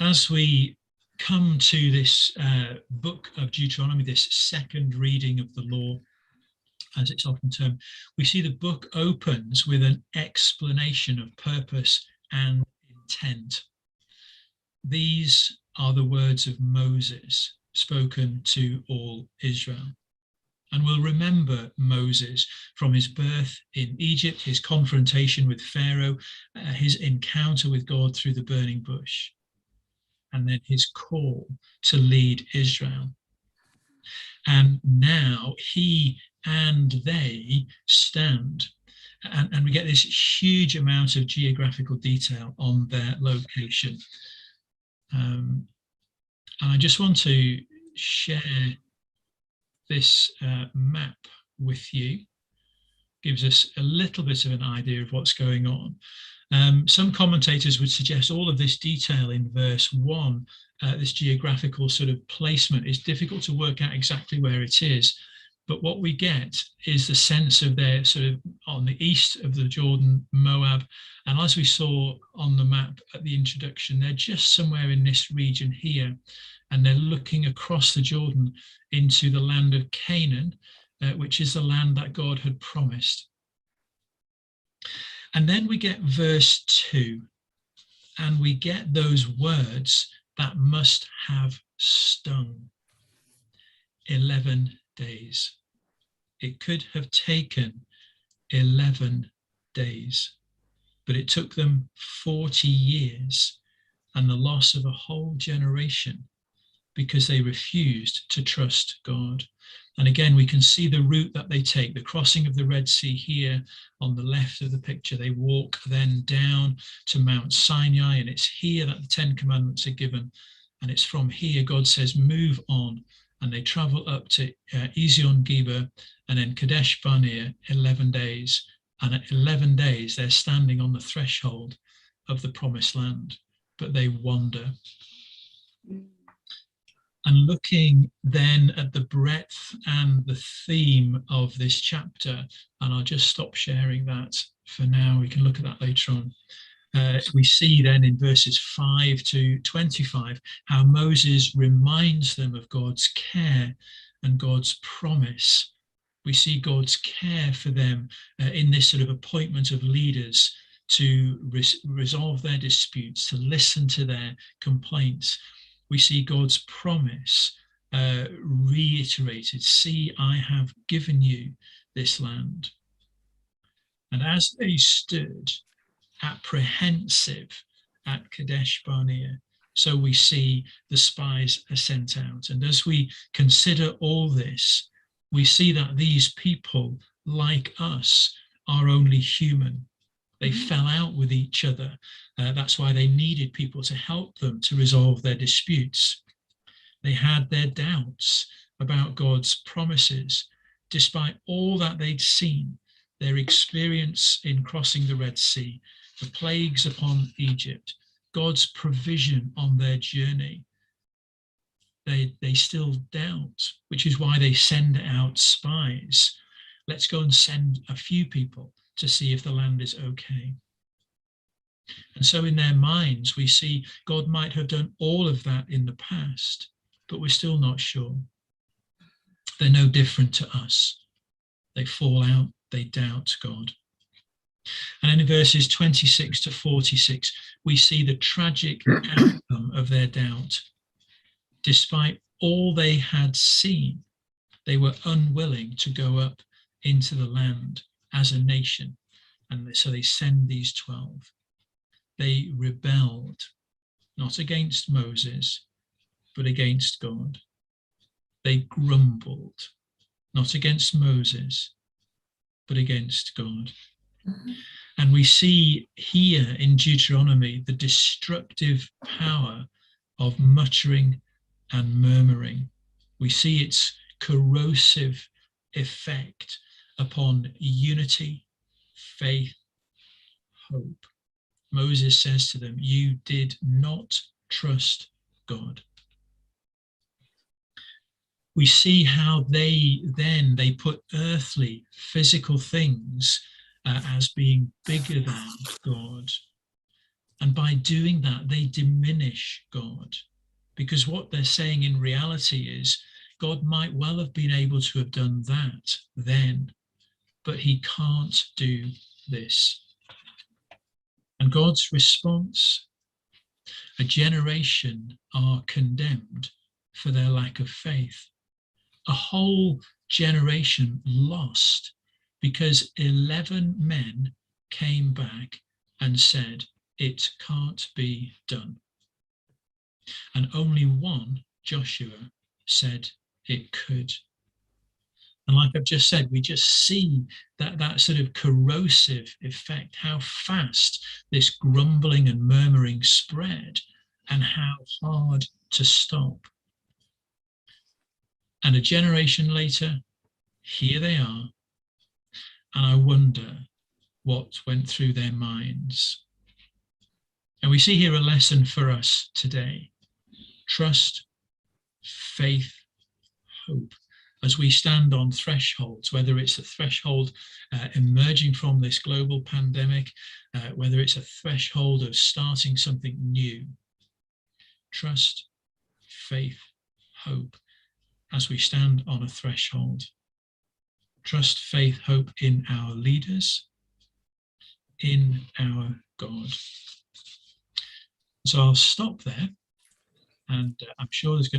as we come to this book of Deuteronomy, this second reading of the law, as it's often termed, we see the book opens with an explanation of purpose and intent. These are the words of Moses spoken to all Israel. And we'll remember Moses from his birth in Egypt, his confrontation with Pharaoh, his encounter with God through the burning bush, and then his call to lead Israel. And now he and they stand, and we get this huge amount of geographical detail on their location. And I just want to share this map with you. Gives us a little bit of an idea of what's going on. Some commentators would suggest all of this detail in verse 1, this geographical sort of placement, is difficult to work out exactly where it is. But what we get is the sense of their sort of on the east of the Jordan, Moab. And as we saw on the map at the introduction, they're just somewhere in this region here. And they're looking across the Jordan into the land of Canaan, which is the land that God had promised. And then we get verse 2, and we get those words that must have stung. 11 days. It could have taken 11 days, but it took them 40 years and the loss of a whole generation because they refused to trust God. And again, we can see the route that they take, the crossing of the Red Sea here on the left of the picture. They walk then down to Mount Sinai, and it's here that the 10 Commandments are given. And it's from here God says, move on. And they travel up to Ezion-Geber and then Kadesh Barnea, 11 days. And at 11 days, they're standing on the threshold of the promised land, but they wander. And looking then at the breadth and the theme of this chapter, and I'll just stop sharing that for now. We can look at that later on. We see then in verses 5 to 25 how Moses reminds them of God's care and God's promise. We see God's care for them in this sort of appointment of leaders to resolve their disputes, to listen to their complaints. We see God's promise reiterated. See, I have given you this land. And as they stood apprehensive at Kadesh Barnea, so we see the spies are sent out. And as we consider all this, we see that these people, like us, are only human. They fell out with each other. That's why they needed people to help them to resolve their disputes. They had their doubts about God's promises. Despite all that they'd seen, their experience in crossing the Red Sea, the plagues upon Egypt, God's provision on their journey, they still doubt, which is why they send out spies. Let's go and send a few people to see if the land is okay. And so in their minds, we see God might have done all of that in the past, but we're still not sure. They're no different to us. They fall out, they doubt God. And then in verses 26 to 46, we see the tragic outcome of their doubt. Despite all they had seen, they were unwilling to go up into the land as a nation. And so they send these 12. They rebelled, not against Moses, but against God. They grumbled, not against Moses, but against God. Mm-hmm. And we see here in Deuteronomy the destructive power of muttering and murmuring. We see its corrosive effect upon unity, faith, hope. Moses says to them, you did not trust God. We see how they put earthly, physical things as being bigger than God. And by doing that, they diminish God. Because what they're saying in reality is God might well have been able to have done that then, but he can't do this. And God's response, a generation are condemned for their lack of faith. A whole generation lost because 11 men came back and said, it can't be done. And only one, Joshua, said it could. And like I've just said, we just see that sort of corrosive effect, how fast this grumbling and murmuring spread and how hard to stop. And a generation later, here they are. And I wonder what went through their minds. And we see here a lesson for us today. Trust, faith, hope. As we stand on thresholds, whether it's a threshold emerging from this global pandemic, whether it's a threshold of starting something new. Trust, faith, hope, as we stand on a threshold. Trust, faith, hope in our leaders, in our God. So I'll stop there, and I'm sure there's going to